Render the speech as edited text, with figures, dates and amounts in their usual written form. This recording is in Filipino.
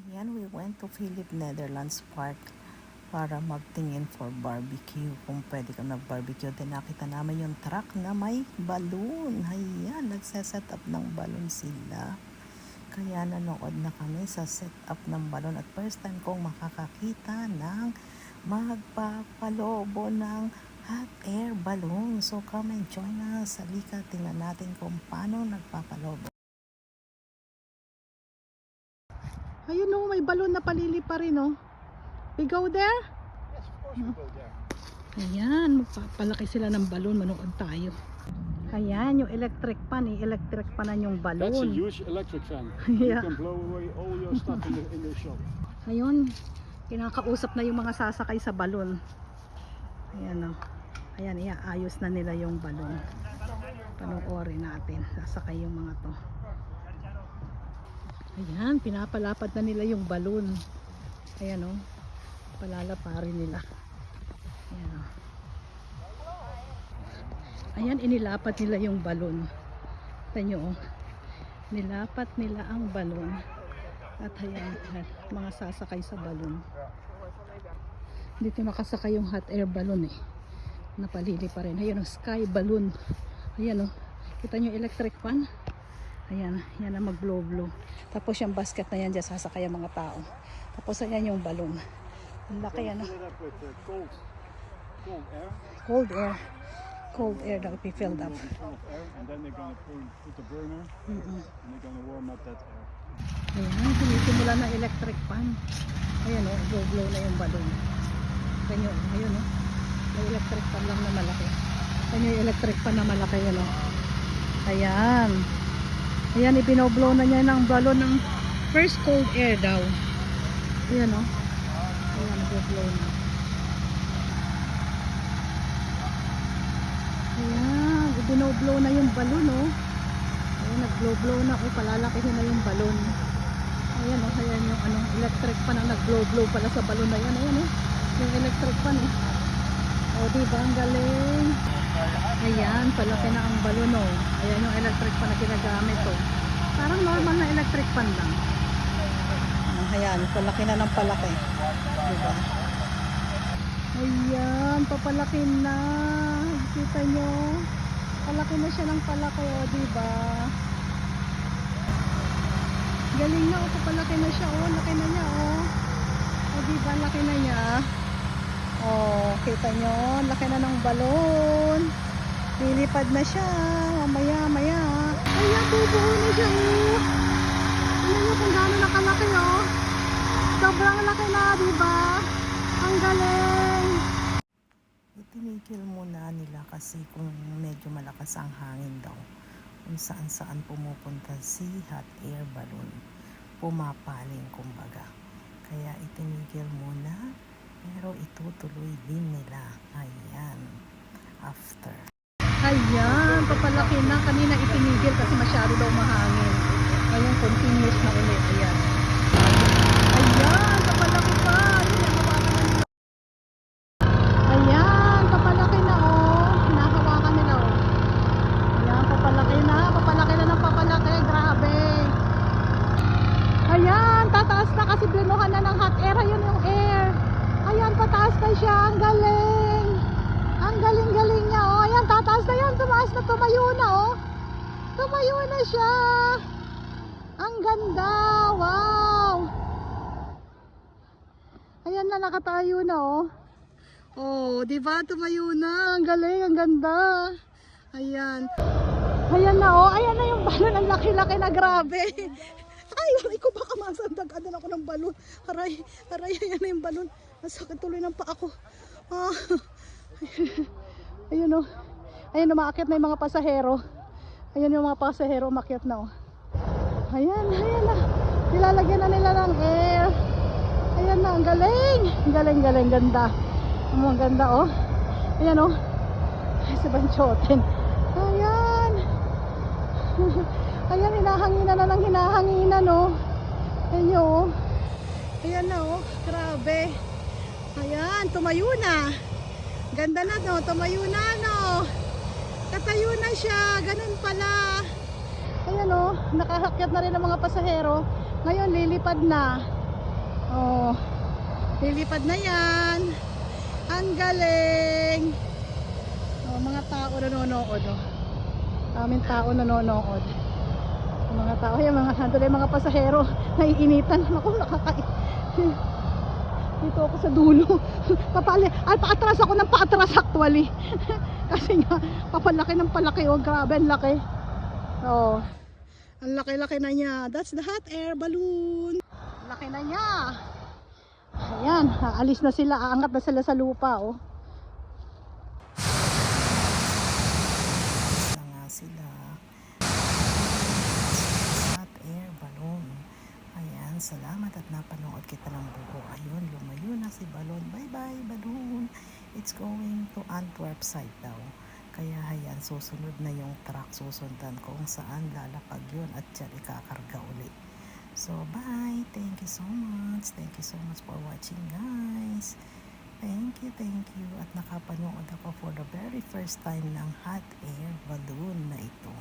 Ayan, we went to Philip Netherlands Park para magtingin for barbecue. Kung pwede ka mag-barbecue, din nakita namin yung truck na may balloon. Ayan, nagsaset up ng balloon sila. Kaya nanood na kami sa set up ng balloon. At first time kong makakakita ng magpapalobo ng hot air balloon. So come and join us. Halika, tingnan natin kung paano nagpapalobo. Ayun oh, may balon na palili pa rin oh. We go there? Yes, of course we go there. Ayan, magpapalaki sila ng balon, manood tayo. Ayan, yung electric pan, electric panan yung balon. That's a huge electric fan. Yeah. You can blow away all your stuff in the shop. Ayun, kinakausap na yung mga sasakay sa balon. Ayan oh. Ayan, iaayos na nila yung balon. Panoorin natin, sasakay yung mga to. Ayan, pinapalapad na nila yung balon. Ayan o, palalaparin nila. Ayan o. Ayan, inilapat nila yung balon. Tignan nyo o, nilapat nila ang balon. At ayan, mga sasakay sa balon. Dito nakasakay yung hot air balon eh. Napalili pa rin. Ayan o, sky balloon. Ayan o, kita nyo electric fan? Ayan, yan ang mag-blow-blow. Tapos yung basket na yan, dyan sasakay ang mga tao. Tapos ayan yung balon. Ang laki yan. Fill it up with cold air. Cold air. Cold air that will be filled up. Full of air, and then they're gonna put the burner, and they're gonna warm up that air. Ayan, sinisimula ng electric fan. Ayan o, blow-blow na yung balon. Kanyo, ayun o. May electric fan lang na malaki. Kanyo yung electric fan na malaki yan o. Ayan. Ayan, ibinoblow na niya ng balon ng first cold air daw. Ayan o. Ayan, nag-blow na. Ayan, ibinoblow na yung balon o. Ayan, nag-blow na o. Palalakihin na yung balon. Ayan o, ayan yung ano, electric pan ang nag-blow pala sa balon na yan. Ayan o, yung electric pan eh. O, diba, ang galing. Ayan, palaki na ang balon o. Ayan yung electric pan na ginagamit o. Parang normal na electric pan lang. Ayan, palaki na ng palaki. Diba? Ayan, papalaki na. Kita nyo? Palaki na siya ng palaki o, diba? Galing na o, papalaki na siya o. Laki na niya o. O, diba, laki na niya. O, kita nyo? Laki na ng balon. Lilipad na siya. Maya. Ayan, bubuo na siya oh. Ayan nyo kung gaano nakalaki oh. Sobrang laki na, diba? Ang galing. Itinigil muna nila kasi kung medyo malakas ang hangin daw. Kung saan pumupunta si hot air balloon. Pumapaling kumbaga. Kaya itinigil muna. Pero itutuloy din nila. Ayan. After. Ayan, papalaki na. Kanina itinigil kasi masyado daw mahangin. Ngayon, continuous na ulit. Ayan. Ayan, papalaki pa. Ayan, hawakan na nila. Ayan, papalaki na oh. Hinahawakan nila oh. Ayan, papalaki na ng papalaki. Grabe. Ayan, tataas na kasi binuhan na ng hot air. Ayun yung air. Ayan, pataas na siya. Ang galing. Ang galing-galing niya oh. Ayan, tataas na yan. Tumaas na, tumayo na oh. Tumayo na siya. Ang ganda. Wow. Ayan na, nakatayo na oh. Oh, diba? Tumayo na. Ang galing, ang ganda. Ayan. Ayan na oh. Ayan na yung balon. Ang laki-laki na, grabe. Ay, ko baka masandagan ako ng balon. Aray, ayan na yung balon. Masakit tuloy ng paa ko. Ah. Ayun o. Ayun, umaakit na yung mga pasahero. Ayun yung mga pasahero, umakyat na o. Ayan na. Nilalagyan na nila ng air. Ayan na, ang galing. Galing, ganda. Ang ganda o. Ayan o. Ay, si Banchoten. Ayan. Ayan, hinahanginan na ng hinahanginan o. Ayan o. Ayan na o. Grabe. Ayan, tumayo na. Ganda na no, tumayo na no. Tatayo na siya, ganun pala. Ayan o, nakahakyat na rin ang mga pasahero. Ngayon lilipad na. Oh, lilipad na yan. Ang galing. Oh, mga tao nanonood. Oh. Daming tao nanonood. Mga tao, yung mga nandun yung mga pasahero, naiinitan. Naku, dito ako sa dulo. Paatras ako ng paatras actually. Kasi nga, papalaki ng palaki. Oh, grabe, ang laki. Oh, ang laki-laki na niya. That's the hot air balloon. Ang laki na niya. Ayan, aalis na sila. Aangat na sila sa lupa. Oh. Na nga sila. Hot air balloon. Ayan, salamat at napanood kita ng buo. Ayun, lumayo na si balloon. Bye-bye, balloon. It's going to Antwerp side daw. Kaya ayan, susunod na yung truck susundan kung saan lalapag yun at dyan ikakarga uli. So, bye. Thank you so much. Thank you so much for watching, guys. Thank you, thank you. At nakapanood ako for the very first time ng hot air balloon na ito.